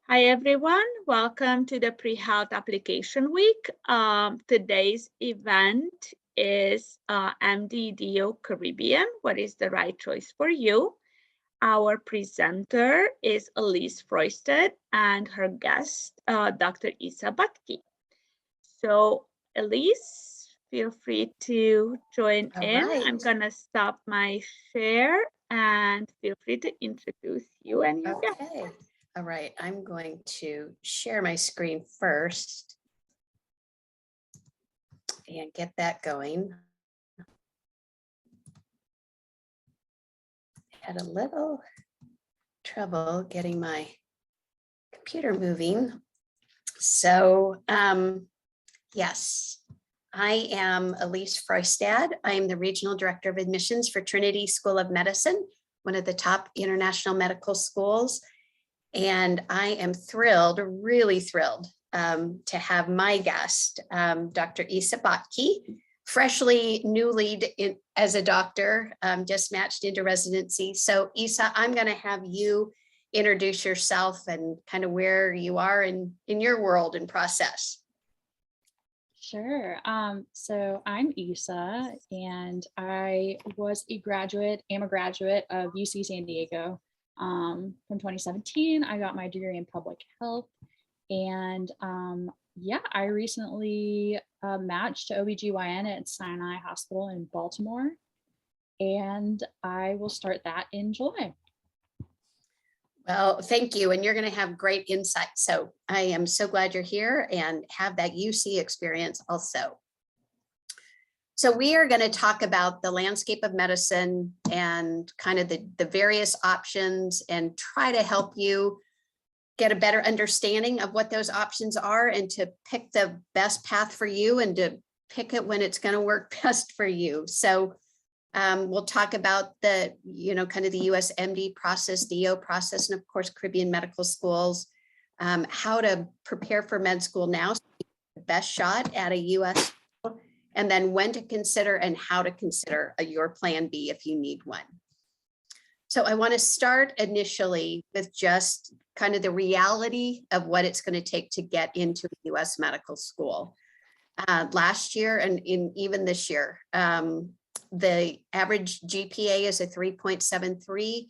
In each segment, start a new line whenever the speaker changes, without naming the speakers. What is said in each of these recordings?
Hi everyone, welcome to the Pre-Health Application Week. Today's event is MD-DO Caribbean, what is the right choice for you? Our presenter is Elis Froistad and her guest, Dr. Isa Batki. So Elis, feel free to join in.
Right.
I'm gonna stop my share and feel free to introduce you and your guest.
Okay. All right. I'm going to share my screen first and get that going. Had a little trouble getting my computer moving. So yes, I am Elis Froistad. I am the Regional Director of Admissions for Trinity School of Medicine, one of the top international medical schools. And I am thrilled, really thrilled to have my guest, Dr. Isa Batki, freshly newly as a doctor, just matched into residency. So Isa, I'm going to have you introduce yourself and kind of where you are in your world and process.
Sure. So I'm Isa, and I am a graduate of UC San Diego. From 2017, I got my degree in public health. And I recently matched to OBGYN at Sinai Hospital in Baltimore. And I will start that in July.
Well, thank you. And you're going to have great insight. So I am so glad you're here and have that UC experience also. So we are going to talk about the landscape of medicine and kind of the various options and try to help you get a better understanding of what those options are and to pick the best path for you and to pick it when it's going to work best for you. So we'll talk about the, kind of the US MD process, DO process, and of course, Caribbean medical schools, how to prepare for med school now, so the best shot at a US, and then when to consider and how to consider your plan B if you need one. So I want to start initially with just kind of the reality of what it's going to take to get into a US medical school. Last year and even this year, the average GPA is a 3.73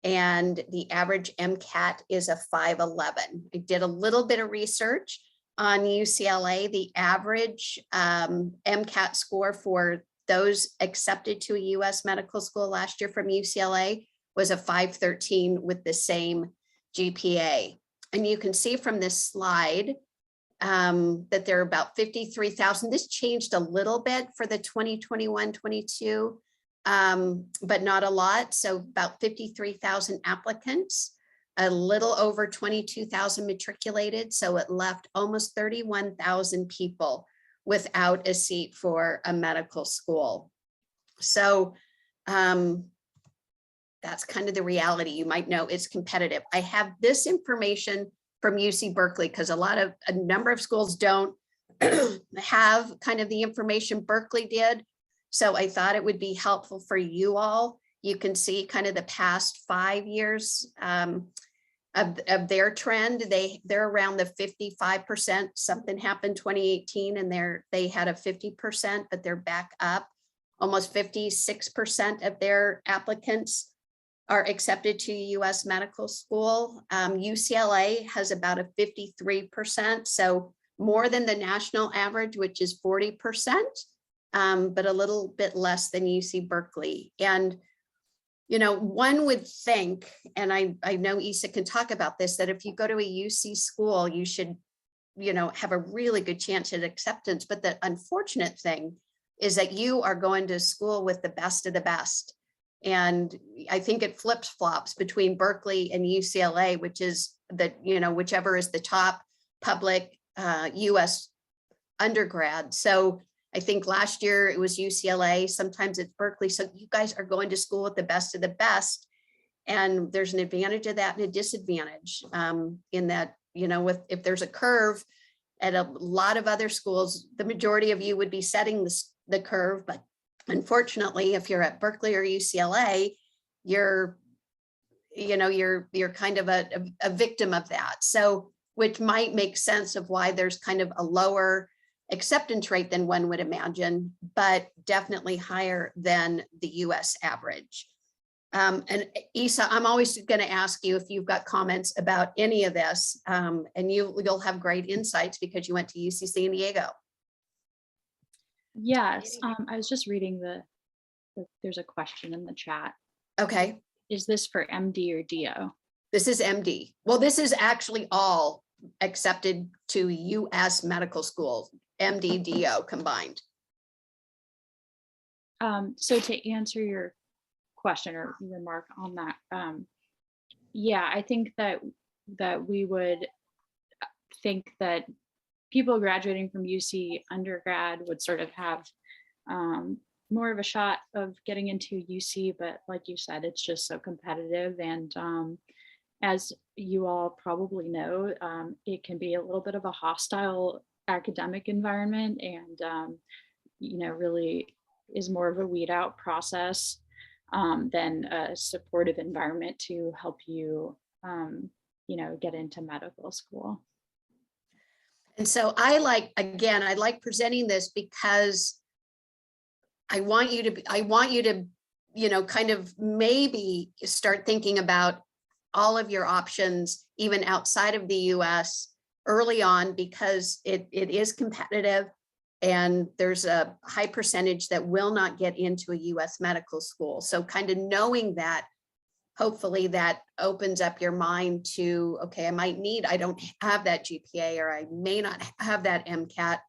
and the average MCAT is a 5.11. I did a little bit of research on UCLA. The average MCAT score for those accepted to a US medical school last year from UCLA was a 5.13 with the same GPA. And you can see from this slide that there are about 53,000. This changed a little bit for the 2021-22, but not a lot. So about 53,000 applicants, a little over 22,000 matriculated. So it left almost 31,000 people without a seat for a medical school. So that's kind of the reality. You might know it's competitive. I have this information from UC Berkeley because a number of schools don't have kind of the information Berkeley did. So I thought it would be helpful for you all. You can see kind of the past 5 years of their trend. They're around the 55%. Something happened 2018 and they had a 50%, but they're back up. Almost 56% of their applicants are accepted to US medical school. UCLA has about a 53%, so more than the national average, which is 40%, but a little bit less than UC Berkeley. And, one would think, and I know Isa can talk about this, that if you go to a UC school, you should, have a really good chance at acceptance. But the unfortunate thing is that you are going to school with the best of the best. And I think it flips flops between Berkeley and UCLA, which is whichever is the top public US undergrad. So I think last year it was UCLA, sometimes it's Berkeley. So you guys are going to school with the best of the best. And there's an advantage of that and a disadvantage in that, if there's a curve at a lot of other schools, the majority of you would be setting the curve, but unfortunately, if you're at Berkeley or UCLA, you're you're kind of a victim of that. So, which might make sense of why there's kind of a lower acceptance rate than one would imagine, but definitely higher than the US average. And Isa, I'm always going to ask you if you've got comments about any of this, and you'll have great insights because you went to UC San Diego.
Yes, I was just reading there's a question in the chat.
Okay.
Is this for MD or DO?
This is MD. Well, this is actually all accepted to US medical schools, MD, DO combined.
So to answer your question or remark on that, yeah, I think that we would think that people graduating from UC undergrad would sort of have more of a shot of getting into UC, but like you said, it's just so competitive. And as you all probably know, it can be a little bit of a hostile academic environment, and really is more of a weed out process than a supportive environment to help you get into medical school.
And so I like presenting this because I want you to, kind of maybe start thinking about all of your options, even outside of the US early on, because it is competitive and there's a high percentage that will not get into a US medical school. So kind of knowing that, hopefully that opens up your mind to, okay, I don't have that GPA, or I may not have that MCAT.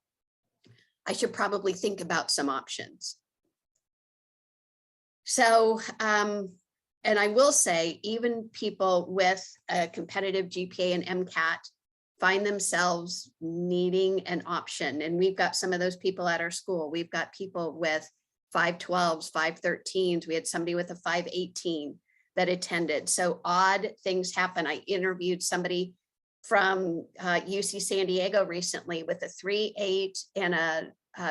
I should probably think about some options. So, and I will say, even people with a competitive GPA and MCAT find themselves needing an option. And we've got some of those people at our school. We've got people with 512s, 513s. We had somebody with a 518 that attended. So odd things happen. I interviewed somebody from UC San Diego recently with a 3.8 and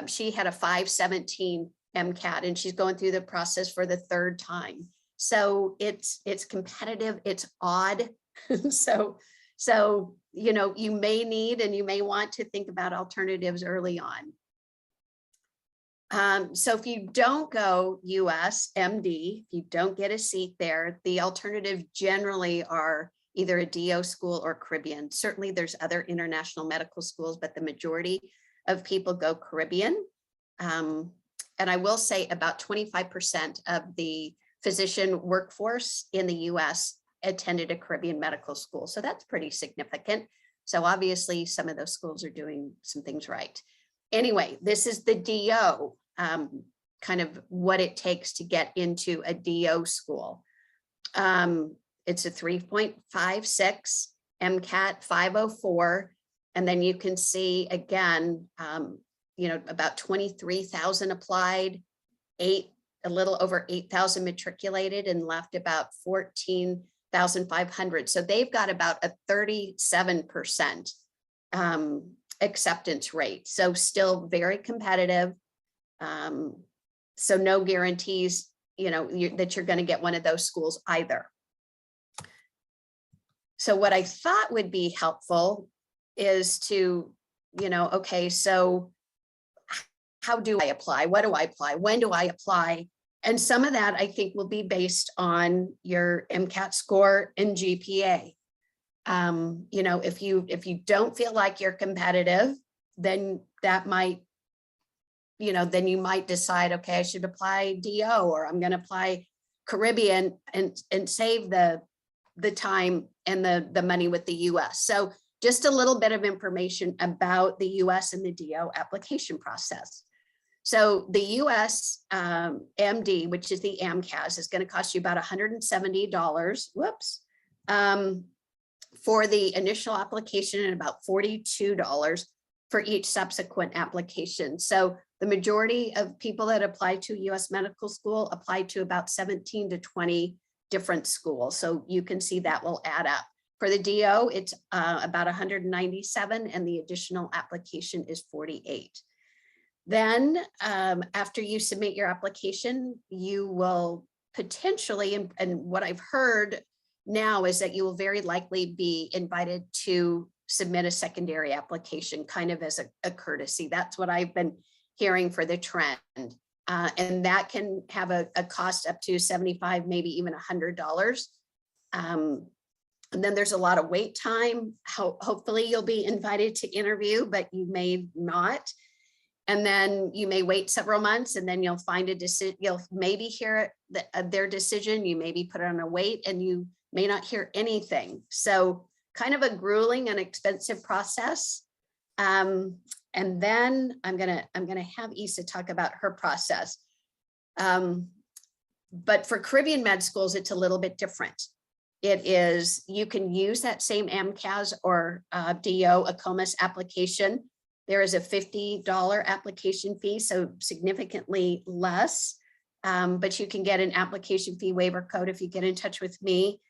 she had a 517 MCAT, and she's going through the process for the third time. So it's competitive, it's odd. So you may need and you may want to think about alternatives early on. So if you don't go US MD, if you don't get a seat there, the alternatives generally are either a DO school or Caribbean. Certainly there's other international medical schools, but the majority of people go Caribbean. And I will say about 25% of the physician workforce in the US attended a Caribbean medical school. So that's pretty significant. So obviously some of those schools are doing some things right. Anyway, this is the DO, kind of what it takes to get into a DO school. It's a 3.56 MCAT 504. And then you can see again, about 23,000 applied, a little over 8,000 matriculated, and left about 14,500. So they've got about a 37% acceptance rate. So still very competitive. So no guarantees, that you're going to get one of those schools either. So what I thought would be helpful is to, okay, so how do I apply? What do I apply? When do I apply? And some of that I think will be based on your MCAT score and GPA. If you don't feel like you're competitive, then that might, then you might decide, okay, I should apply DO, or I'm going to apply Caribbean and save the time and the money with the US. So just a little bit of information about the US and the DO application process. So the US MD, which is the AMCAS, is going to cost you about $170. Whoops. For the initial application, and about $42 for each subsequent application. So the majority of people that apply to US medical school apply to about 17 to 20 different schools. So you can see that will add up. For the DO, it's about 197, and the additional application is 48. Then after you submit your application, you will potentially, and what I've heard, now is that you will very likely be invited to submit a secondary application, kind of as a courtesy. That's what I've been hearing for the trend. And that can have a cost up to $75, maybe even $100. And then there's a lot of wait time. Hopefully you'll be invited to interview, but you may not. And then you may wait several months, and then you'll find a decision. You'll maybe hear their decision. You may be put on a wait, and you may not hear anything. So kind of a grueling and expensive process. And then I'm gonna have Isa talk about her process. But for Caribbean med schools, it's a little bit different. It is, you can use that same AMCAS or DO ACOMAS application. There is a $50 application fee, so significantly less, but you can get an application fee waiver code if you get in touch with me.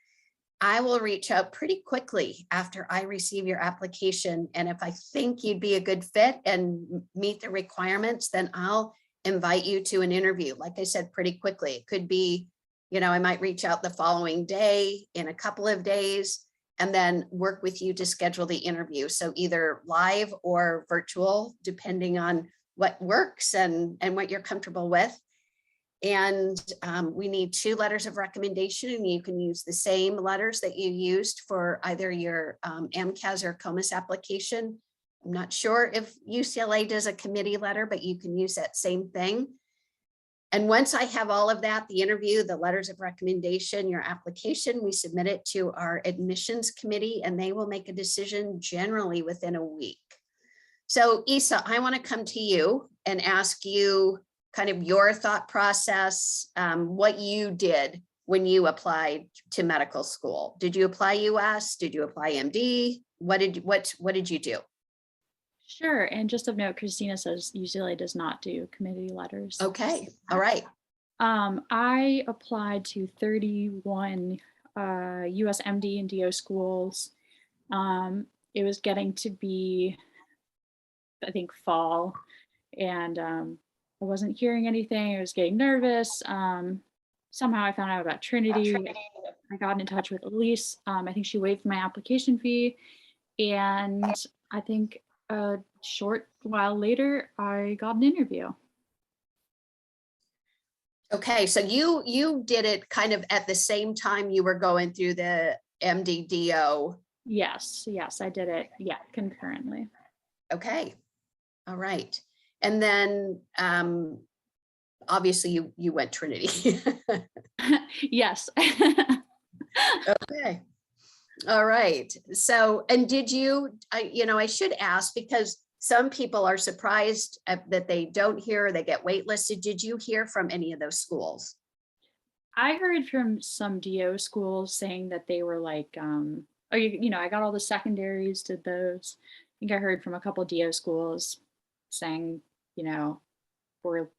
I will reach out pretty quickly after I receive your application. And if I think you'd be a good fit and meet the requirements, then I'll invite you to an interview. Like I said, pretty quickly. It could be, I might reach out the following day, in a couple of days, and then work with you to schedule the interview. So either live or virtual, depending on what works and what you're comfortable with. And we need 2 letters of recommendation, and you can use the same letters that you used for either your AMCAS or COMAS application. I'm not sure if UCLA does a committee letter, but you can use that same thing. And once I have all of that, the interview, the letters of recommendation, your application, we submit it to our admissions committee, and they will make a decision generally within a week. So Isa, I want to come to you and ask you kind of your thought process, what you did when you applied to medical school. Did you apply US? Did you apply MD? What did you do?
Sure. And just of note, Christina says UCLA does not do committee letters.
Okay. All right.
I applied to 31 US MD and DO schools. It was getting to be, I think, fall, and I wasn't hearing anything. I was getting nervous. Somehow I found out about Trinity. I got in touch with Elis. I think she waived my application fee. And I think a short while later, I got an interview.
Okay, so you did it kind of at the same time you were going through the MD-DO.
Yes, I did it. Yeah, concurrently.
Okay, all right. And then obviously you went Trinity.
Yes.
Okay. All right. So, and did you, I should ask, because some people are surprised that they don't hear, they get waitlisted. Did you hear from any of those schools?
I heard from some DO schools saying that they were like, I got all the secondaries, did those. I think I heard from a couple DO schools saying, we're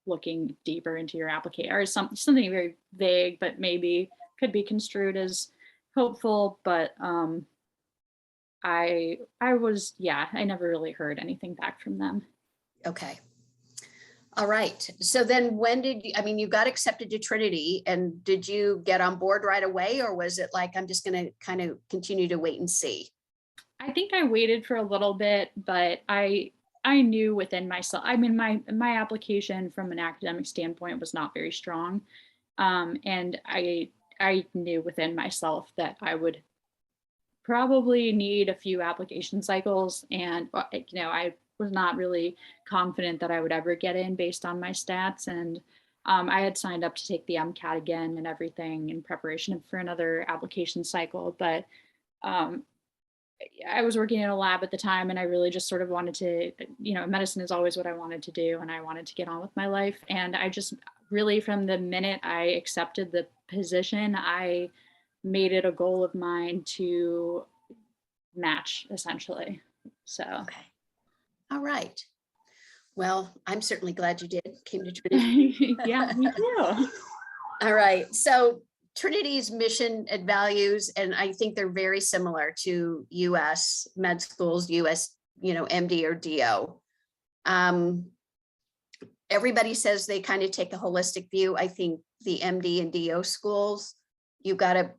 looking deeper into your application, or something very vague, but maybe could be construed as hopeful. But I never really heard anything back from them.
Okay. All right. So then when did you got accepted to Trinity, and did you get on board right away, or was it like, I'm just going to kind of continue to wait and see?
I think I waited for a little bit, but I knew within myself, my application from an academic standpoint was not very strong. And I knew within myself that I would probably need a few application cycles. And, I was not really confident that I would ever get in based on my stats. And I had signed up to take the MCAT again and everything in preparation for another application cycle. But I was working in a lab at the time, and I really just sort of wanted to, medicine is always what I wanted to do, and I wanted to get on with my life. And I just really, from the minute I accepted the position, I made it a goal of mine to match, essentially. So. Okay.
All right. Well, I'm certainly glad you came to Trinity.
Yeah, me too.
All right. So Trinity's mission and values, and I think they're very similar to US med schools, US, MD or DO. Everybody says they kind of take a holistic view. I think the MD and DO schools, you got to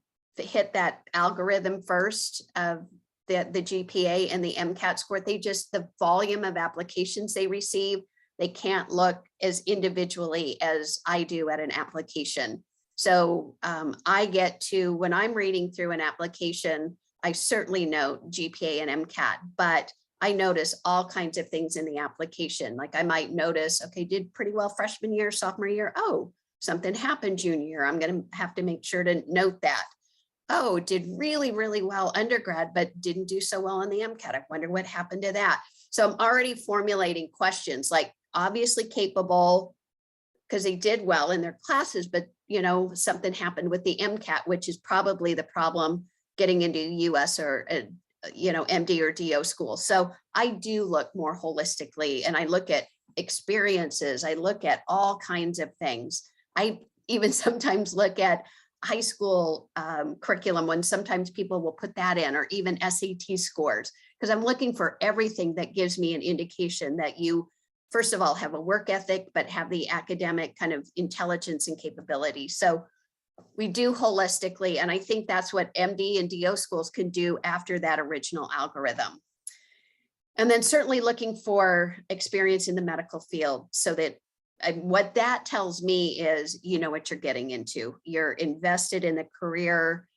hit that algorithm first of the GPA and the MCAT score. The volume of applications they receive, they can't look as individually as I do at an application. So I get to, when I'm reading through an application, I certainly note GPA and MCAT, but I notice all kinds of things in the application. Like I might notice, okay, did pretty well freshman year, sophomore year. Oh, something happened junior year. I'm going to have to make sure to note that. Oh, did really, really well undergrad, but didn't do so well on the MCAT. I wonder what happened to that. So I'm already formulating questions like obviously capable because they did well in their classes, but something happened with the MCAT, which is probably the problem getting into US or MD or DO school. So I do look more holistically, and I look at experiences. I look at all kinds of things. I even sometimes look at high school curriculum when sometimes people will put that in, or even SAT scores, because I'm looking for everything that gives me an indication that you, first of all, have a work ethic, but have the academic kind of intelligence and capability. So we do holistically, and I think that's what MD and DO schools can do after that original algorithm. And then certainly looking for experience in the medical field, so that what that tells me is, you know what you're getting into. You're invested in the career.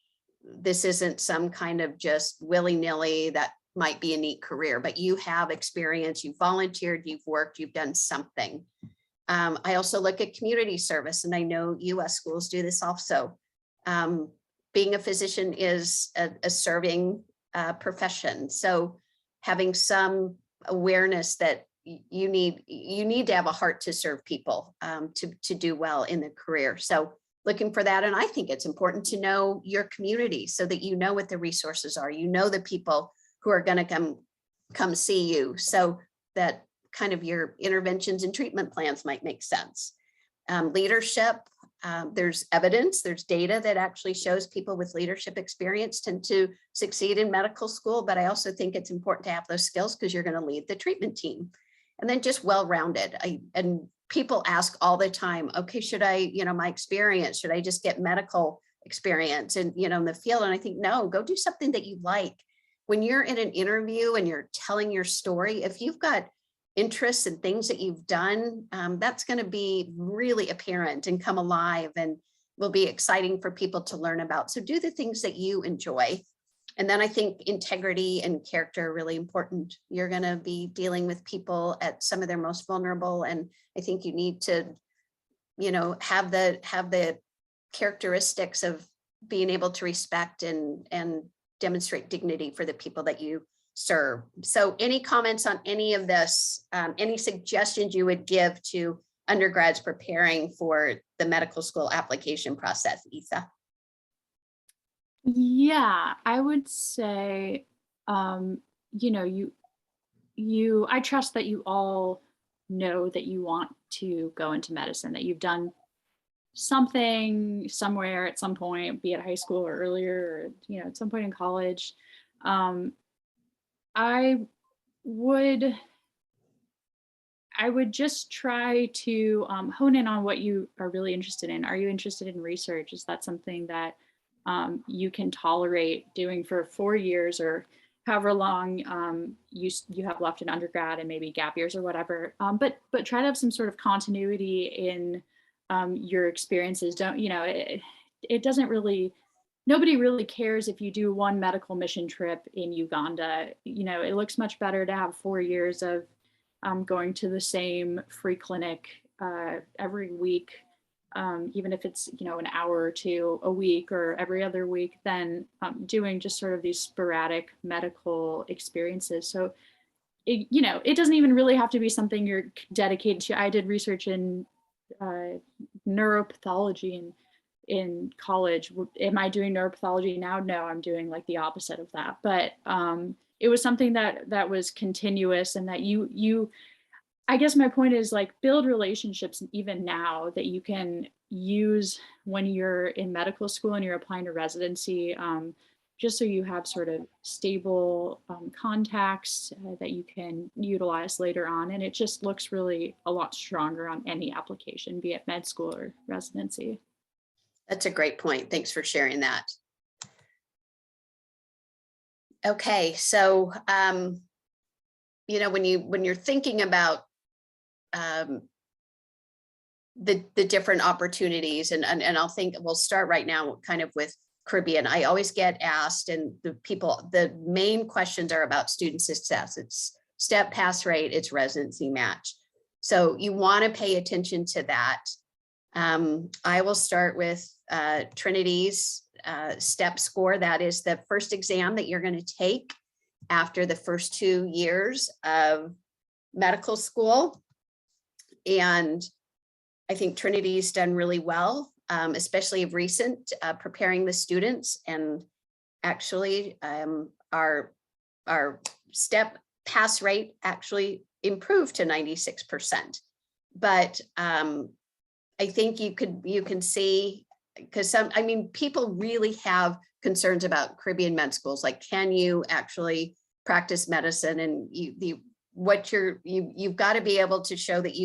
This isn't some kind of just willy-nilly that might be a neat career, but you have experience, you've volunteered, you've worked, you've done something. I also look at community service, and I know US schools do this also. Being a physician is a serving profession. So having some awareness that you need to have a heart to serve people, to do well in the career. So looking for that. And I think it's important to know your community so that you know what the resources are, the people who are going to come see you, so that kind of your interventions and treatment plans might make sense. Leadership, there's evidence, there's data that actually shows people with leadership experience tend to succeed in medical school, but I also think it's important to have those skills because you're going to lead the treatment team. And then just well-rounded. And people ask all the time, okay, should I, my experience, should I just get medical experience and, in the field? And I think, no, go do something that you like. When you're in an interview and you're telling your story, if you've got interests and things that you've done, that's going to be really apparent and come alive and will be exciting for people to learn about. So do the things that you enjoy. And then I think integrity and character are really important. You're going to be dealing with people at some of their most vulnerable. And I think you need to, have the characteristics of being able to respect and demonstrate dignity for the people that you serve. So any comments on any of this, any suggestions you would give to undergrads preparing for the medical school application process, Isa?
Yeah, I would say, I trust that you all know that you want to go into medicine, that you've done something somewhere at some point, be it high school or earlier, or, at some point in college. I would just try to hone in on what you are really interested in. Are you interested in research? Is that something that you can tolerate doing for 4 years or however long you have left in undergrad, and maybe gap years or whatever? But try to have some sort of continuity in your experiences. Don't, it doesn't really, nobody really cares if you do one medical mission trip in Uganda. It looks much better to have 4 years of going to the same free clinic every week, even if it's, an hour or two a week or every other week, than doing just sort of these sporadic medical experiences. So, it doesn't even really have to be something you're dedicated to. I did research in neuropathology in college. Am I doing neuropathology now? No, I'm doing like the opposite of that. But it was something that was continuous, and that you I guess my point is, like, build relationships even now that you can use when you're in medical school and you're applying to residency, just so you have sort of stable contacts that you can utilize later on. And it just looks really a lot stronger on any application, be it med school or residency.
That's a great point. Thanks for sharing that. Okay, so you know, when you're thinking about the different opportunities, and I'll think we'll start right now kind of with Caribbean. I always get asked, and the main questions are about student success. It's STEP pass rate, it's residency match. So you want to pay attention to that. I will start with Trinity's STEP score. That is the first exam that you're going to take after the first 2 years of medical school. And I think Trinity's done really well, especially of recent, preparing the students. And actually our STEP pass rate actually improved to 96%. But I think you can see, because people really have concerns about Caribbean med schools, like, can you actually practice medicine? And you've got to be able to show that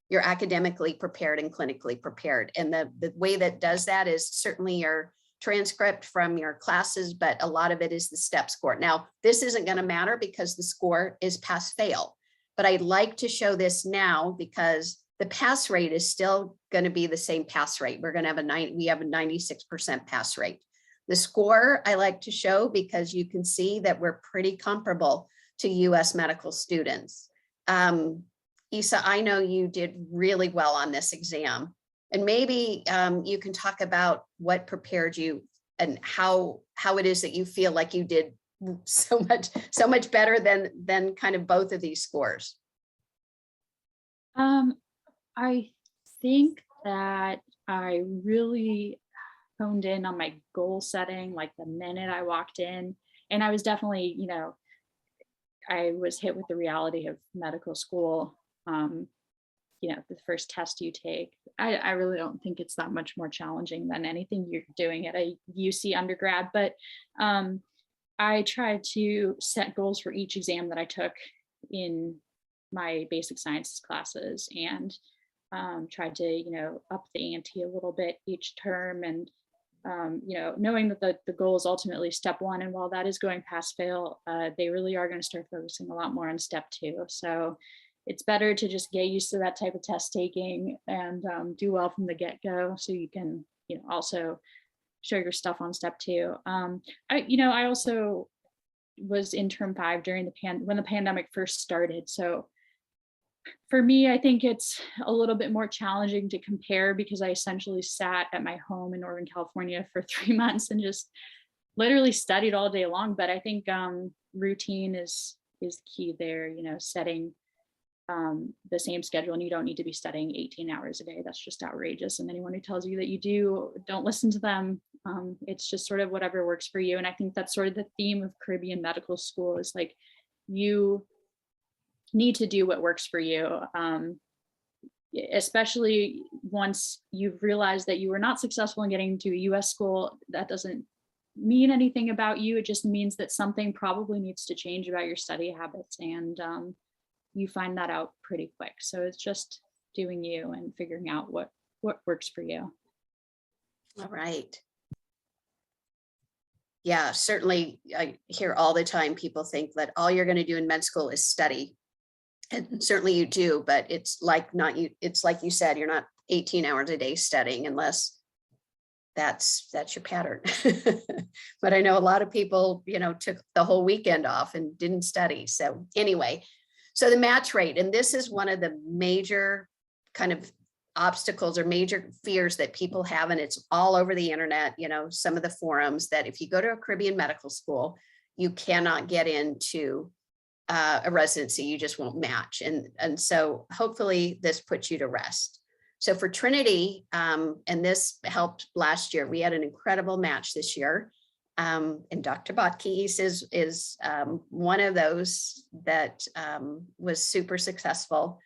you're academically prepared and clinically prepared. And the way that does that is certainly your transcript from your classes, but a lot of it is the STEP score. Now, this isn't going to matter because the score is pass fail, but I'd like to show this now because the pass rate is still going to be the same pass rate. We're going to have we have a 96% pass rate. The score I like to show because you can see that we're pretty comparable to US medical students. Isa, I know you did really well on this exam, and maybe you can talk about what prepared you and how it is that you feel like you did so much better than kind of both of these scores.
I think that I really honed in on my goal setting like the minute I walked in, and I was definitely, I was hit with the reality of medical school. The first test you take, I really don't think it's that much more challenging than anything you're doing at a UC undergrad, but I tried to set goals for each exam that I took in my basic sciences classes, and tried to, up the ante a little bit each term, and knowing that the goal is ultimately step 1, and while that is going pass fail, they really are going to start focusing a lot more on step 2. So it's better to just get used to that type of test taking and do well from the get-go, so you can also show your stuff on step 2. I also was in term 5 during when the pandemic first started, so for me, I think it's a little bit more challenging to compare because I essentially sat at my home in Northern California for 3 months and just literally studied all day long. But I think routine is key there, setting the same schedule, and you don't need to be studying 18 hours a day. That's just outrageous. And anyone who tells you that you do, don't listen to them. It's just sort of whatever works for you. And I think that's sort of the theme of Caribbean Medical School is like, you need to do what works for you, especially once you've realized that you were not successful in getting to a US school. That doesn't mean anything about you. It just means that something probably needs to change about your study habits, and you find that out pretty quick. So it's just doing you and figuring out what works for you.
All right. Yeah, certainly I hear all the time people think that all you're going to do in med school is study. And certainly you do, but it's like it's like you said, you're not 18 hours a day studying unless that's your pattern. But I know a lot of people, took the whole weekend off and didn't study. So anyway, so the match rate, and this is one of the major kind of obstacles or major fears that people have, and it's all over the internet, some of the forums, that if you go to a Caribbean medical school, you cannot get into a residency, you just won't match. And so hopefully this puts you to rest. So for Trinity, and this helped last year, we had an incredible match this year. And Dr. Batki is one of those that was super successful.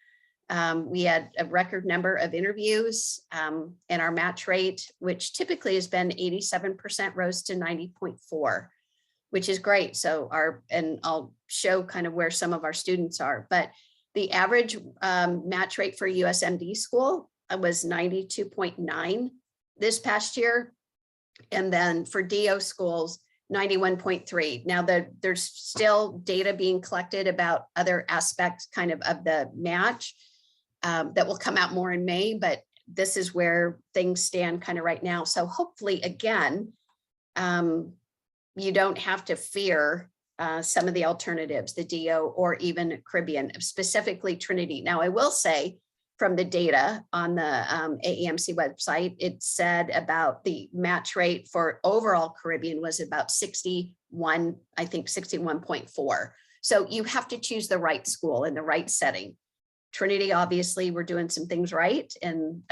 We had a record number of interviews, and our match rate, which typically has been 87%, rose to 90.4. which is great. So and I'll show kind of where some of our students are, but the average match rate for USMD school was 92.9 this past year. And then for DO schools, 91.3. Now there's still data being collected about other aspects kind of the match that will come out more in May, but this is where things stand kind of right now. So hopefully, again, you don't have to fear some of the alternatives, the DO or even Caribbean, specifically Trinity. Now, I will say from the data on the AEMC website, it said about the match rate for overall Caribbean was about 61, I think 61.4. So you have to choose the right school in the right setting. Trinity, obviously, we're doing some things right and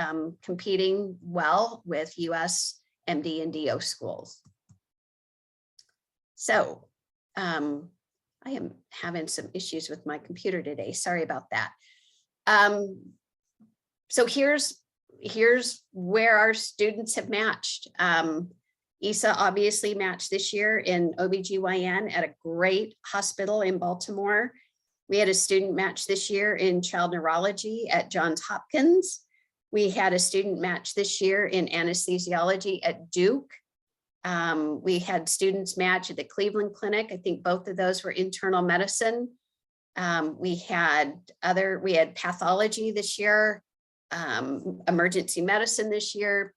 competing well with US MD and DO schools. So I am having some issues with my computer today. Sorry about that. So here's where our students have matched. Isa obviously matched this year in OBGYN at a great hospital in Baltimore. We had a student match this year in child neurology at Johns Hopkins. We had a student match this year in anesthesiology at Duke. We had students match at the Cleveland Clinic. I think both of those were internal medicine. We had pathology this year, emergency medicine this year,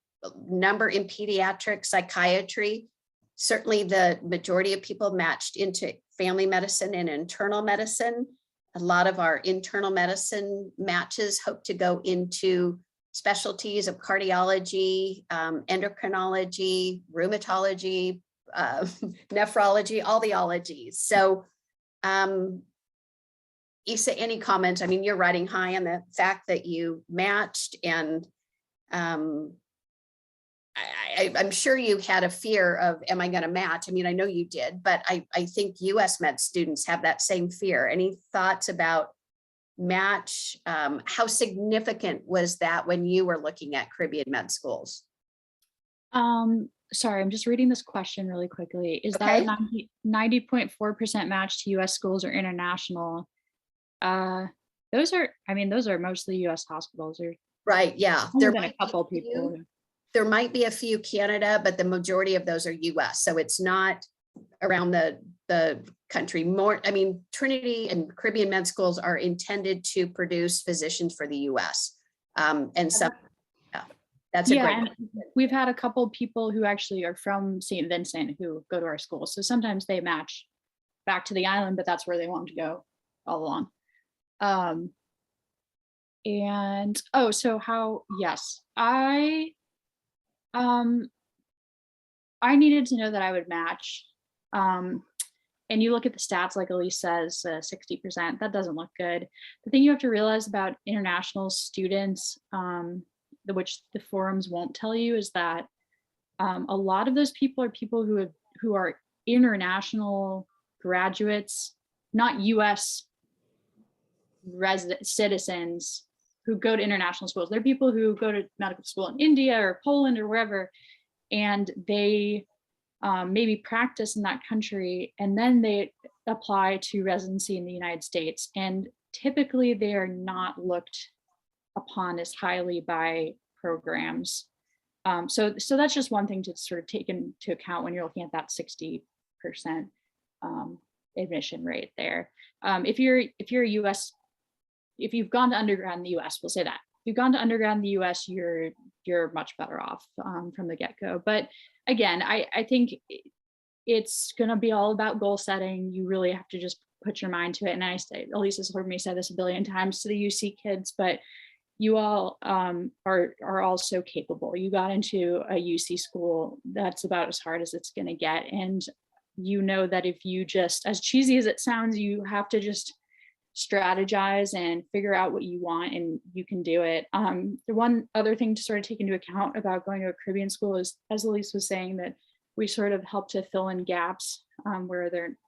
number in pediatric psychiatry. Certainly the majority of people matched into family medicine and internal medicine. A lot of our internal medicine matches hope to go into specialties of cardiology, endocrinology, rheumatology, nephrology, all the ologies. So Isa, any comments? I mean, you're riding high on the fact that you matched, and I'm sure you had a fear of, am I going to match? I mean, I know you did, but I think US med students have that same fear. Any thoughts about match? How significant was that when you were looking at Caribbean med schools?
Sorry, I'm just reading this question really quickly. Is
Okay.
that 90.4% match to US schools or international? Those are mostly US hospitals. Or
Right, yeah.
There been a couple people.
There might be a few Canada, but the majority of those are US. So it's not around the country. More, I mean, Trinity and Caribbean med schools are intended to produce physicians for the US. And so that's a great
and we've had a couple people who actually are from St. Vincent who go to our school. So sometimes they match back to the island, but that's where they want to go all along. And so how, yes, I needed to know that I would match. And you look at the stats, like Elis says, 60%, that doesn't look good. The thing you have to realize about international students, which the forums won't tell you, is that a lot of those people are people who are international graduates, not US citizens who go to international schools. They're people who go to medical school in India or Poland or wherever, and they maybe practice in that country, and then they apply to residency in the United States. And typically they are not looked upon as highly by programs. So that's just one thing to sort of take into account when you're looking at that 60% admission rate there. If you're a US, if you've gone to undergrad in the US, we'll say that. If you've gone to undergrad in the US, you're much better off from the get-go. But again, I think it's going to be all about goal setting. You really have to just put your mind to it. And Elis has heard me say this a billion times to the UC kids, but you all are all so capable. You got into a UC school, that's about as hard as it's going to get. And you know that if you just, as cheesy as it sounds, you have to just strategize and figure out what you want, and you can do it. The one other thing to sort of take into account about going to a Caribbean school is, as Elis was saying, that we sort of help to fill in gaps where there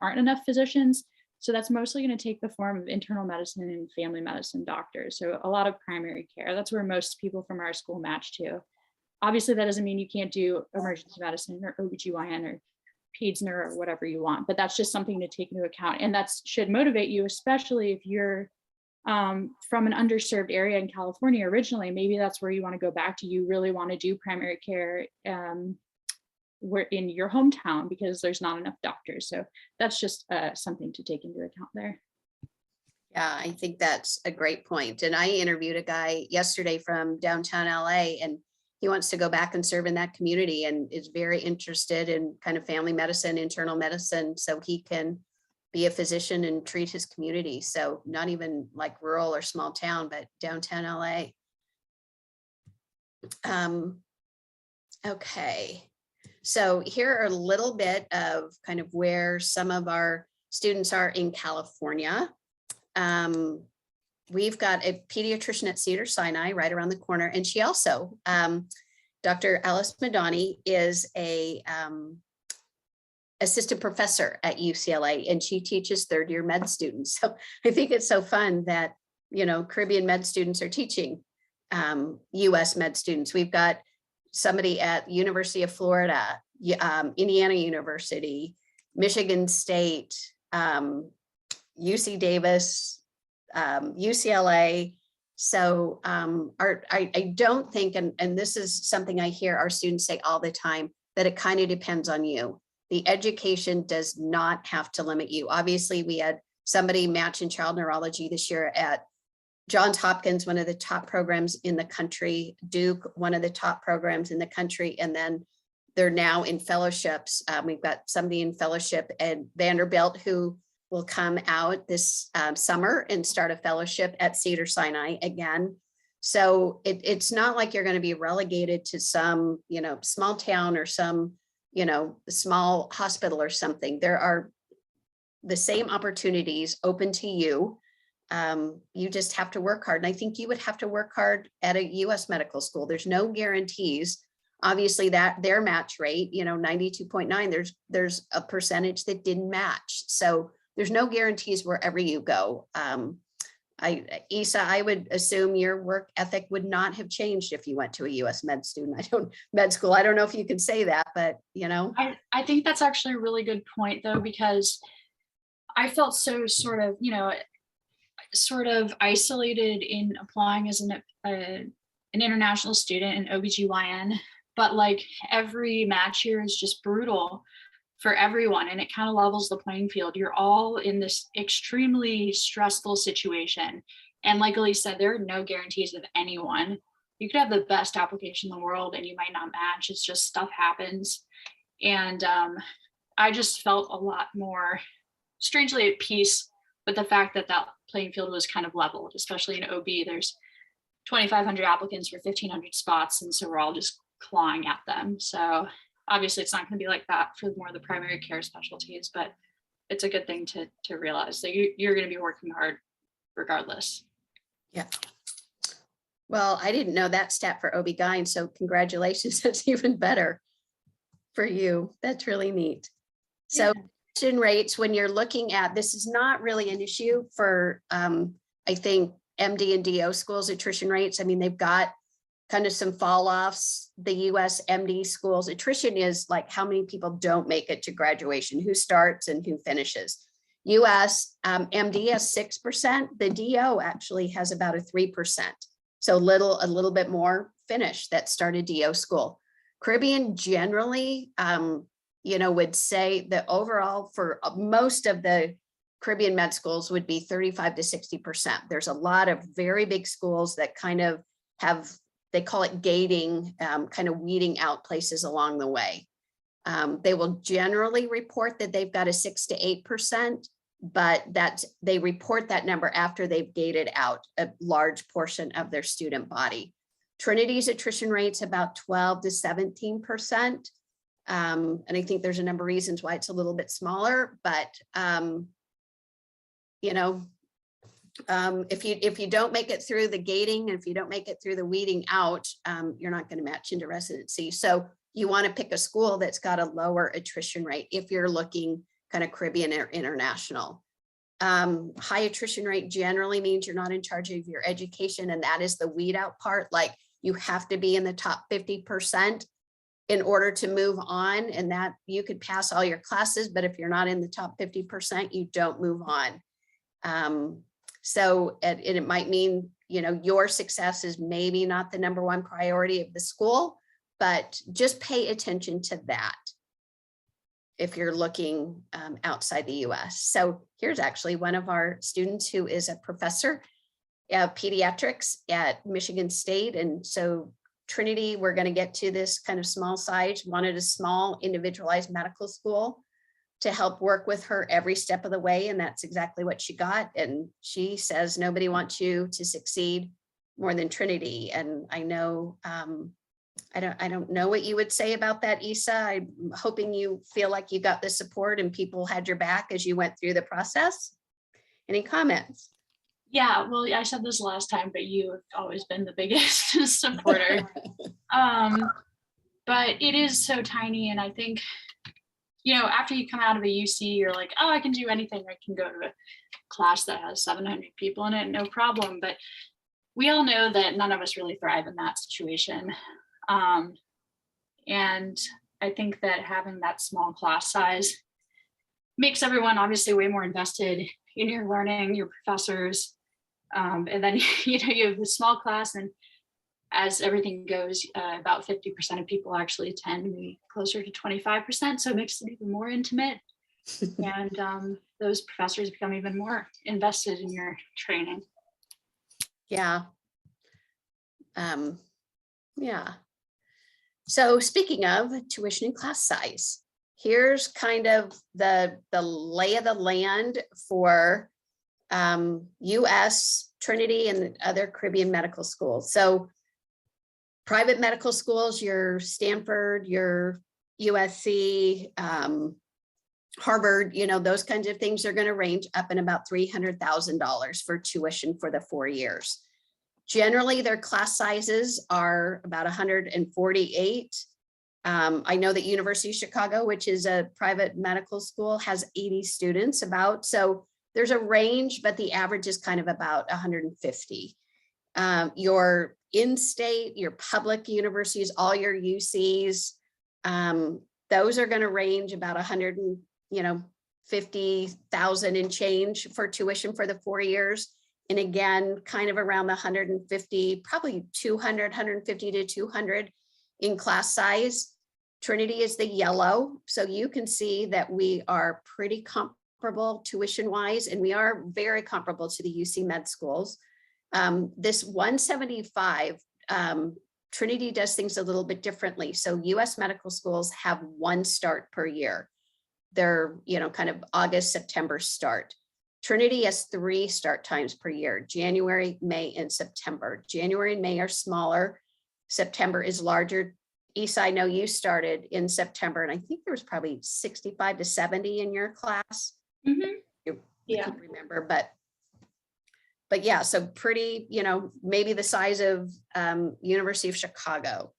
aren't enough physicians. So that's mostly going to take the form of internal medicine and family medicine doctors. So a lot of primary care. That's where most people from our school match to. Obviously, that doesn't mean you can't do emergency medicine or OBGYN or peds neuro or whatever you want, but that's just something to take into account. And that should motivate you, especially if you're from an underserved area in California originally. Maybe that's where you want to go back to. You really want to do primary care we're in your hometown because there's not enough doctors. So that's just something to take into account there.
Yeah, I think that's a great point. And I interviewed a guy yesterday from downtown LA, and he wants to go back and serve in that community and is very interested in kind of family medicine, internal medicine, so he can be a physician and treat his community. So not even like rural or small town, but downtown LA. Okay, so here are a little bit of kind of where some of our students are in California. We've got a pediatrician at Cedars-Sinai right around the corner, and she also, Dr. Alice Madani, is a assistant professor at UCLA, and she teaches third-year med students. So I think it's so fun that, you know, Caribbean med students are teaching US med students. We've got somebody at University of Florida, Indiana University, Michigan State, UC Davis, UCLA. So I don't think, and this is something I hear our students say all the time, that it kind of depends on you. The education does not have to limit you. Obviously, we had somebody match in child neurology this year at Johns Hopkins, one of the top programs in the country, Duke, one of the top programs in the country, and then they're now in fellowships. We've got somebody in fellowship at Vanderbilt who will come out this summer and start a fellowship at Cedars-Sinai again. So it's not like you're going to be relegated to some, you know, small town or some, you know, small hospital or something. There are the same opportunities open to you. You just have to work hard. And I think you would have to work hard at a US medical school. There's no guarantees. Obviously that their match rate, you know, 92.9, there's a percentage that didn't match. So there's no guarantees wherever you go. Isa, I would assume your work ethic would not have changed if you went to a US med school. I don't know if you could say that, but you know.
I think that's actually a really good point though, because I felt so sort of, you know, sort of isolated in applying as an international student in OBGYN, but like every match here is just brutal for everyone, and it kind of levels the playing field. You're all in this extremely stressful situation, and like Elis said, there are no guarantees of anyone. You could have the best application in the world and you might not match. It's just stuff happens. And I just felt a lot more strangely at peace with the fact that that playing field was kind of leveled, especially in OB. There's 2,500 applicants for 1,500 spots, and so we're all just clawing at them. So obviously it's not going to be like that for more of the primary care specialties, but it's a good thing to realize that you're going to be working hard regardless.
Yeah. Well, I didn't know that stat for OB-GYN, so congratulations. That's even better for you. That's really neat. So admission rates, when you're looking at, this is not really an issue for, I think, MD and DO schools attrition rates. I mean, they've got kind of some fall offs. The US MD schools attrition is like how many people don't make it to graduation, who starts and who finishes. US MD has 6%. The DO actually has about a 3%. So a little bit more finish that started DO school. Caribbean generally, you know, would say that overall for most of the Caribbean med schools would be 35 to 60%. There's a lot of very big schools that kind of have, they call it gating, kind of weeding out places along the way. They will generally report that they've got a 6 to 8%, but that they report that number after they've gated out a large portion of their student body. Trinity's attrition rate's about 12 to 17%. And I think there's a number of reasons why it's a little bit smaller, but you know, if you don't make it through the gating, and if you don't make it through the weeding out, you're not going to match into residency. So you want to pick a school that's got a lower attrition rate if you're looking kind of Caribbean or international. High attrition rate generally means you're not in charge of your education, and that is the weed out part. Like you have to be in the top 50% in order to move on, and that you could pass all your classes, but if you're not in the top 50%, you don't move on. So it might mean, you know, your success is maybe not the #1 priority of the school, but just pay attention to that. if you're looking outside the US. So here's actually one of our students who is a professor of pediatrics at Michigan State. And so Trinity, we're going to get to this kind of small size, wanted a small individualized medical school to help work with her every step of the way. And that's exactly what she got. And she says, nobody wants you to succeed more than Trinity. And I know, I don't know what you would say about that, Isa. I'm hoping you feel like you got the support and people had your back as you went through the process. Any comments?
Yeah, well, I said this last time, but you have always been the biggest supporter. But it is so tiny. And I think, you know, after you come out of a UC, you're like, oh, I can do anything. I can go to a class that has 700 people in it, no problem. But we all know that none of us really thrive in that situation. And I think that having that small class size makes everyone obviously way more invested in your learning, your professors. And then, you know, you have a small class, and as everything goes, about 50% of people actually attend, maybe closer to 25%. So it makes it even more intimate. And those professors become even more invested in your training.
Yeah. Yeah. So speaking of tuition and class size, here's kind of the lay of the land for US, Trinity, and other Caribbean medical schools. So private medical schools, your Stanford, your USC, Harvard, you know, those kinds of things are going to range up in about $300,000 for tuition for the 4 years. Generally, their class sizes are about 148. I know that University of Chicago, which is a private medical school, has 80 students about. So there's a range, but the average is kind of about 150. Your in-state, your public universities, all your UCs, those are going to range about 150,000 and change for tuition for the 4 years. And again, kind of around the 150, probably 200, 150 to 200 in class size. Trinity is the yellow. So you can see that we are pretty comparable tuition wise, and we are very comparable to the UC med schools. This 175, Trinity does things a little bit differently. So US medical schools have one start per year. They're, you know, kind of August, September start. Trinity has 3 start times per year: January, May, and September. January and May are smaller. September is larger. Isa, I know you started in September, and I think there was probably 65 to 70 in your class. Mm-hmm. I can't remember, but yeah, so pretty, you know, maybe the size of University of Chicago.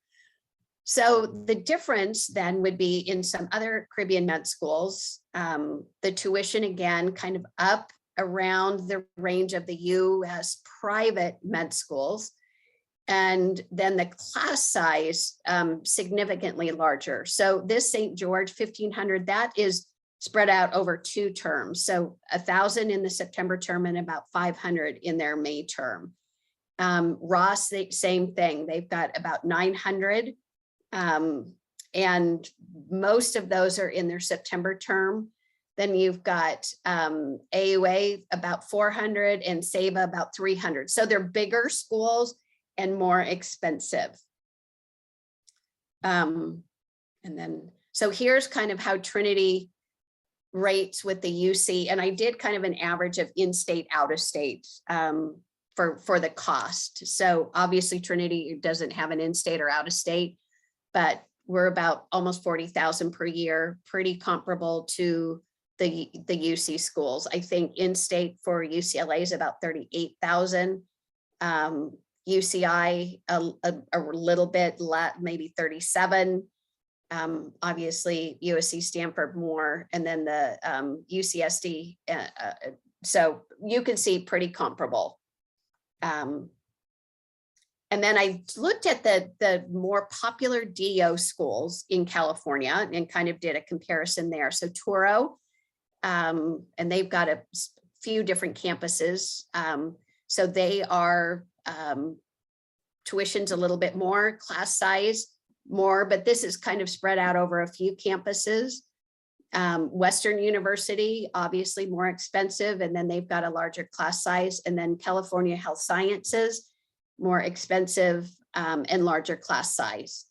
So the difference then would be in some other Caribbean med schools, the tuition again kind of up around the range of the US private med schools. And then the class size significantly larger. So this St. George 1,500, that is spread out over 2 terms. So 1,000 in the September term and about 500 in their May term. Ross, same thing. They've got about 900. And most of those are in their September term. Then you've got AUA about 400 and SABA about 300. So they're bigger schools and more expensive. And then, so here's kind of how Trinity rates with the UC. And I did kind of an average of in-state, out-of-state for the cost. So obviously Trinity doesn't have an in-state or out-of-state, but we're about almost 40,000 per year, pretty comparable to the UC schools. I think in-state for UCLA is about 38,000. UCI a little bit less, maybe 37. Obviously USC Stanford more, and then the UCSD. So you can see pretty comparable. And then I looked at the more popular DO schools in California and kind of did a comparison there. So Turo, and they've got a few different campuses. So they are tuition's a little bit more, class size more, but this is kind of spread out over a few campuses. Western University, obviously more expensive, and then they've got a larger class size. And then California Health Sciences, more expensive and larger class size.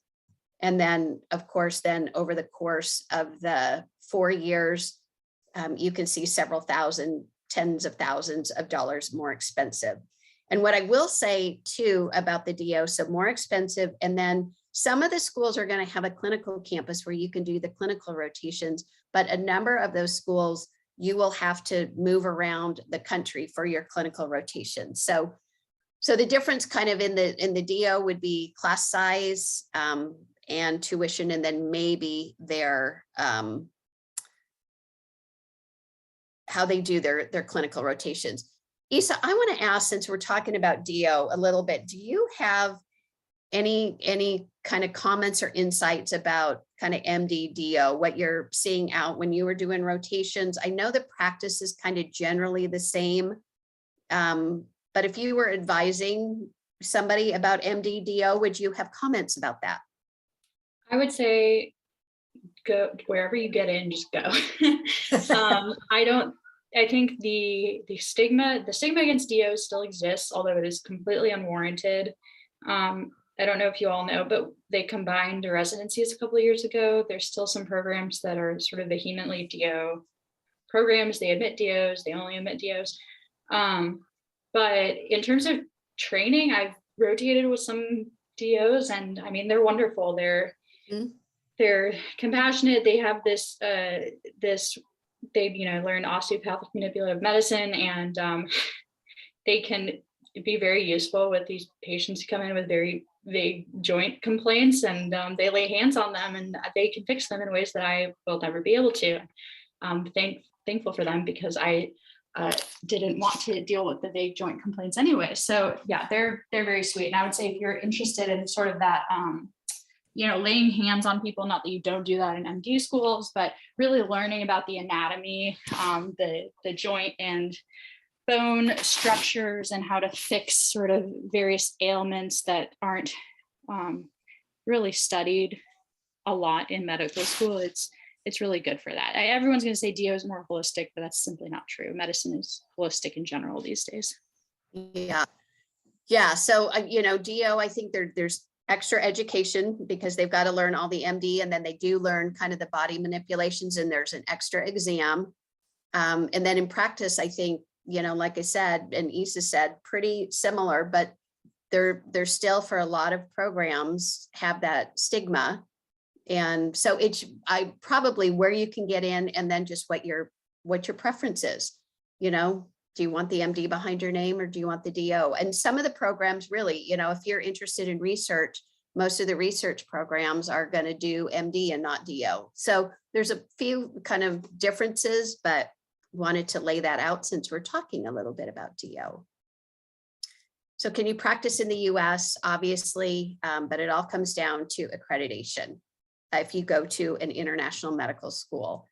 And then, of course, then over the course of the 4 years, you can see several thousand, tens of thousands of dollars more expensive. And what I will say too about the DO, so more expensive, and then some of the schools are going to have a clinical campus where you can do the clinical rotations, but a number of those schools, you will have to move around the country for your clinical rotations. So the difference kind of in the DO would be class size and tuition, and then maybe their how they do their clinical rotations. Isa, I want to ask, since we're talking about DO a little bit, do you have any kind of comments or insights about kind of MD DO, what you're seeing out when you were doing rotations? I know the practice is kind of generally the same, but if you were advising somebody about MD DO, would you have comments about that?
I would say go wherever you get in, just go. I think the stigma against DO still exists, although it is completely unwarranted. I don't know if you all know, but they combined the residencies a couple of years ago. There's still some programs that are sort of vehemently DO programs. They admit DOs, they only admit DOs. But in terms of training, I've rotated with some DOs, and I mean, they're wonderful. They're compassionate. They have this they learn osteopathic manipulative medicine, and they can be very useful with these patients who come in with very vague joint complaints, and they lay hands on them and they can fix them in ways that I will never be able to. Thankful for them, because I didn't want to deal with the vague joint complaints anyway. So yeah, they're very sweet. And I would say if you're interested in sort of that, laying hands on people, not that you don't do that in MD schools, but really learning about the anatomy, the joint and bone structures, and how to fix sort of various ailments that aren't really studied a lot in medical school. It's really good for that. Everyone's going to say DO is more holistic, but that's simply not true. Medicine is holistic in general these days.
Yeah. So DO, I think there's extra education because they've got to learn all the MD, and then they do learn kind of the body manipulations, and there's an extra exam. And then in practice, I think, like I said, and Isa said, pretty similar, but they're still, for a lot of programs, have that stigma. And so I probably where you can get in, and then just what your preference is. Do you want the MD behind your name, or do you want the DO? And some of the programs really, if you're interested in research, most of the research programs are going to do MD and not DO. So there's a few kind of differences, but wanted to lay that out since we're talking a little bit about DO. So can you practice in the US? Obviously, but it all comes down to accreditation. If you go to an international medical school.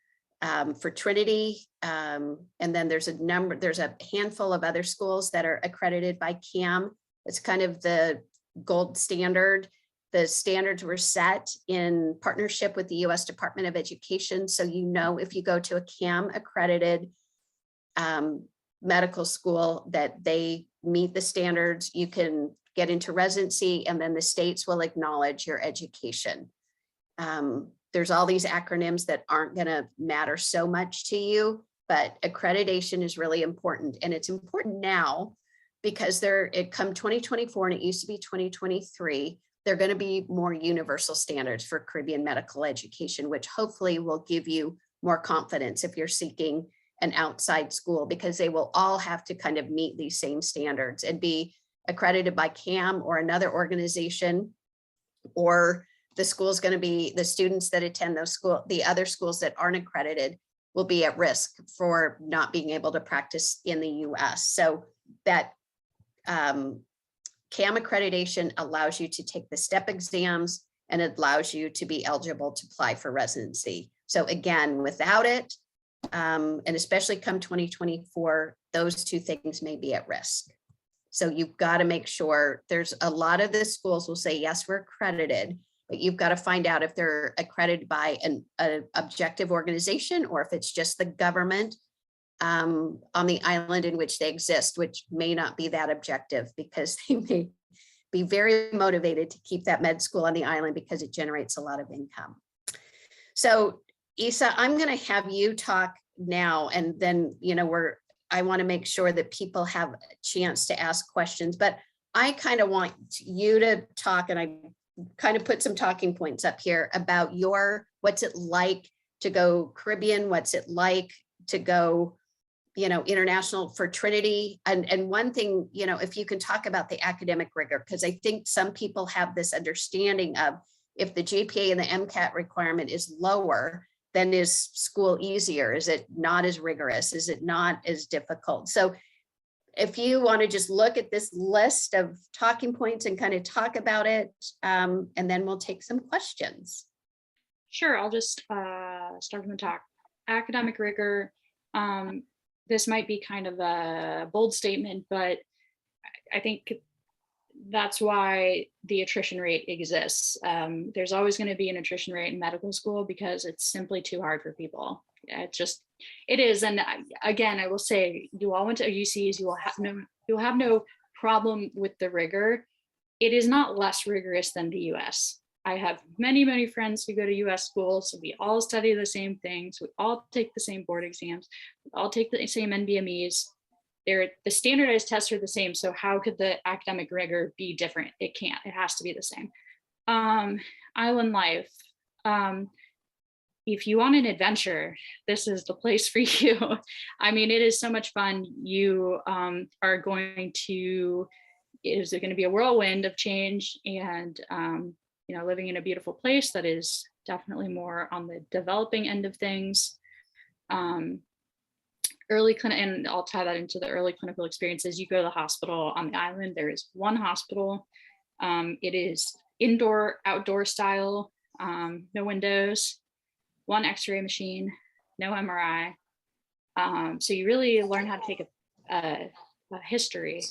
For Trinity, and then there's a handful of other schools that are accredited by CAM. It's kind of the gold standard. The standards were set in partnership with the US Department of Education. So if you go to a CAM accredited medical school, that they meet the standards, you can get into residency, and then the states will acknowledge your education. There's all these acronyms that aren't going to matter so much to you, but accreditation is really important. And it's important now because it come 2024, and it used to be 2023, they're going to be more universal standards for Caribbean medical education, which hopefully will give you more confidence if you're seeking an outside school, because they will all have to kind of meet these same standards and be accredited by CAM or another organization, or the school's going to be, the students that attend the other schools that aren't accredited will be at risk for not being able to practice in the US. So that CAM accreditation allows you to take the step exams, and it allows you to be eligible to apply for residency. So again, without it, and especially come 2024, those two things may be at risk. So you've got to make sure. There's a lot of the schools will say, yes, we're accredited, but you've got to find out if they're accredited by an objective organization or if it's just the government on the island in which they exist, which may not be that objective because they may be very motivated to keep that med school on the island because it generates a lot of income. So Isa, I'm going to have you talk now, and then, I want to make sure that people have a chance to ask questions, but I kind of want you to talk, and I kind of put some talking points up here about what's it like to go Caribbean, what's it like to go, international for Trinity. And one thing, if you can talk about the academic rigor, because I think some people have this understanding of if the GPA and the MCAT requirement is lower, then is school easier? Is it not as rigorous? Is it not as difficult? So if you want to just look at this list of talking points and kind of talk about it, and then we'll take some questions.
Sure, I'll just start from the top. Academic rigor. This might be kind of a bold statement, but I think that's why the attrition rate exists. There's always going to be an attrition rate in medical school because it's simply too hard for people. It is. And again, I will say, you all went to UCs, you'll have no problem with the rigor. It is not less rigorous than the US. I have many, many friends who go to US schools. So we all study the same things. We all take the same board exams. We all take the same NBMEs. The standardized tests are the same. So how could the academic rigor be different? It can't. It has to be the same. Island life. If you want an adventure, this is the place for you. I mean, it is so much fun. You are going to, is it going to be a whirlwind of change, and living in a beautiful place that is definitely more on the developing end of things. Early clinic, and I'll tie that into the early clinical experiences. You go to the hospital on the island. There is one hospital. It is indoor, outdoor style, no windows, one X-ray machine, no MRI. So you really learn how to take a history.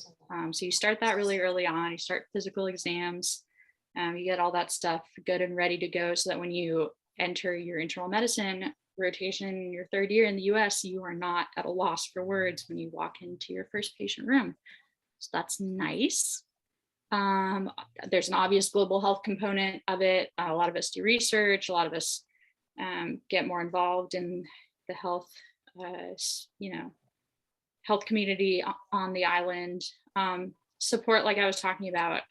So you start that really early on. You start physical exams. You get all that stuff good and ready to go so that when you enter your internal medicine rotation in your third year in the US, you are not at a loss for words when you walk into your first patient room. So that's nice. There's an obvious global health component of it. A lot of us do research. A lot of us get more involved in the health, health community on the island. Support, like I was talking about,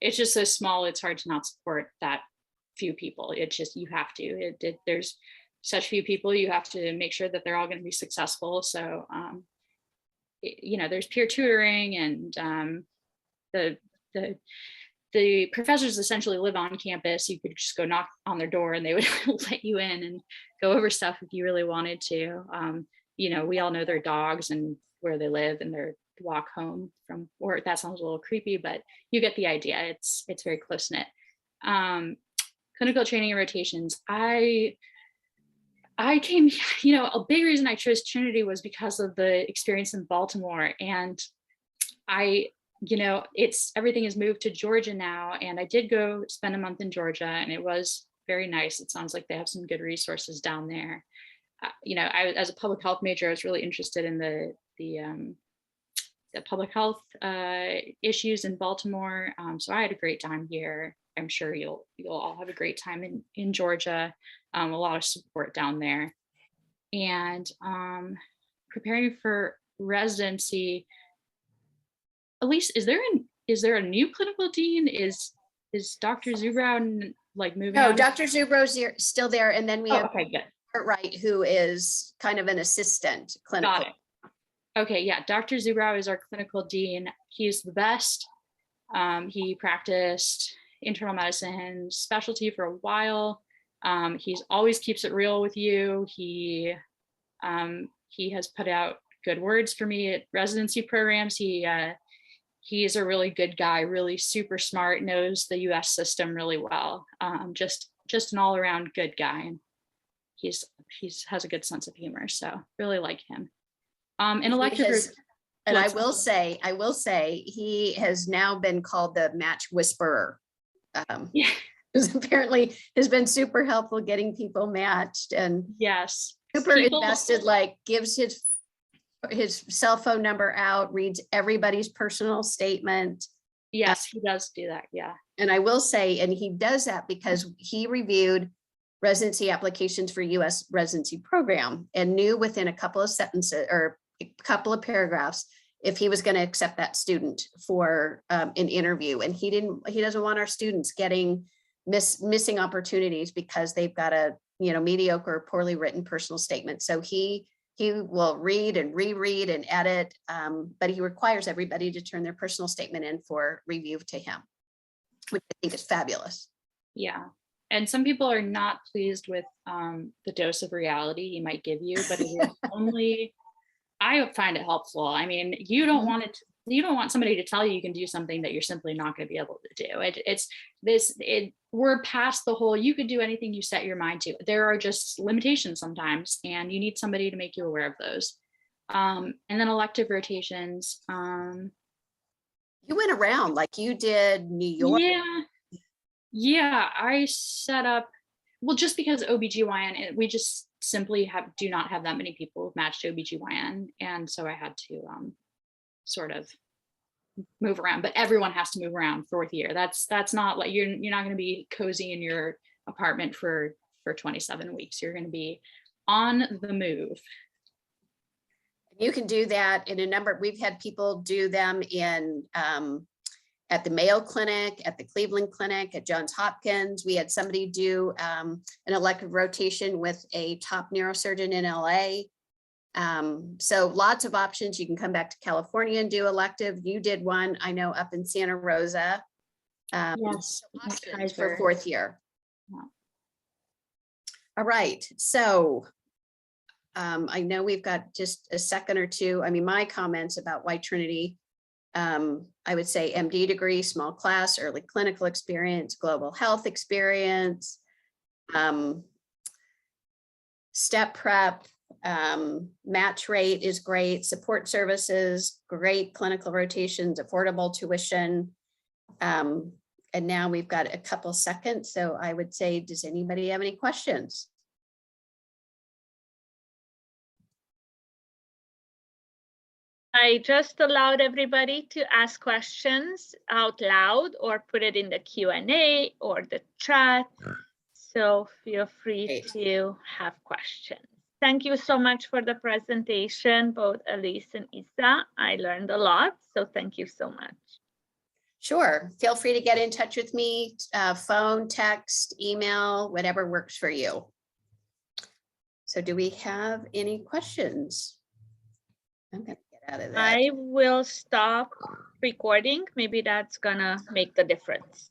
it's just so small, it's hard to not support that few people. It's just, you have to, there's such few people, you have to make sure that they're all going to be successful. So, there's peer tutoring, and the professors essentially live on campus. You could just go knock on their door and they would let you in and go over stuff if you really wanted to. We all know their dogs and where they live and their walk home from work. That sounds a little creepy, but you get the idea. It's very close knit. Clinical training and rotations. I came, a big reason I chose Trinity was because of the experience in Baltimore. And everything has moved to Georgia now. And I did go spend a month in Georgia, and it was very nice. It sounds like they have some good resources down there. I, as a public health major, I was really interested in the public health issues in Baltimore. So I had a great time here. I'm sure you'll all have a great time in Georgia. A lot of support down there. And preparing for residency, Elis, is there a new clinical dean? Is Dr. Zubrow moving
No,
on?
Dr. Zubrow's still there, and then we have
okay, good.
Wright, who is kind of an assistant clinical.
Got it. Okay, yeah, Dr. Zubrow is our clinical dean. He's the best. He practiced internal medicine specialty for a while. He's always keeps it real with you. He has put out good words for me at residency programs. He is a really good guy, really super smart, knows the US system really well. Just an all around good guy. And he's has a good sense of humor. So really like him. And elective.
And I will say, he has now been called the match whisperer.
Yeah.
who's apparently has been super helpful getting people matched and
Yes.
super
People-
invested, like gives his cell phone number out, reads everybody's personal statement.
Yes, he does do that. Yeah.
And I will say, and he does that because he reviewed residency applications for US residency program and knew within a couple of sentences or a couple of paragraphs if he was going to accept that student for an interview. And he doesn't want our students getting missing opportunities because they've got a mediocre or poorly written personal statement. So he will read and reread and edit, but he requires everybody to turn their personal statement in for review to him, which I think is fabulous.
Yeah. And some people are not pleased with the dose of reality he might give you, but it is only, I find it helpful. I mean, you don't want it, you don't want somebody to tell you you can do something that you're simply not going to be able to do. We're past the whole, you could do anything you set your mind to. There are just limitations sometimes, and you need somebody to make you aware of those. And then elective rotations.
You went around like you did New York.
Yeah, I set up, well, just because OBGYN, we just simply do not have that many people who've matched OBGYN. And so I had to sort of move around, but everyone has to move around fourth year. That's not like, you're not going to be cozy in your apartment for 27 weeks. You're going to be on the move.
You can do that in a number. We've had people do them in at the Mayo Clinic, at the Cleveland Clinic, at Johns Hopkins. We had somebody do an elective rotation with a top neurosurgeon in LA. So lots of options. You can come back to California and do elective. You did one, I know, up in Santa Rosa.
Yes,
Options for fourth year.
Yeah.
All right, so I know we've got just a second or two. I mean, my comments about why Trinity, I would say MD degree, small class, early clinical experience, global health experience, step prep, match rate is great, support services, great clinical rotations, affordable tuition. And now we've got a couple seconds. So I would say, does anybody have any questions?
I just allowed everybody to ask questions out loud or put it in the Q&A or the chat. So feel free to have questions. Thank you so much for the presentation, both Elis and Isa. I learned a lot, so thank you so much.
Sure. Feel free to get in touch with me, phone, text, email, whatever works for you. So do we have any questions? I'm going to get out of that.
I will stop recording. Maybe that's gonna make the difference.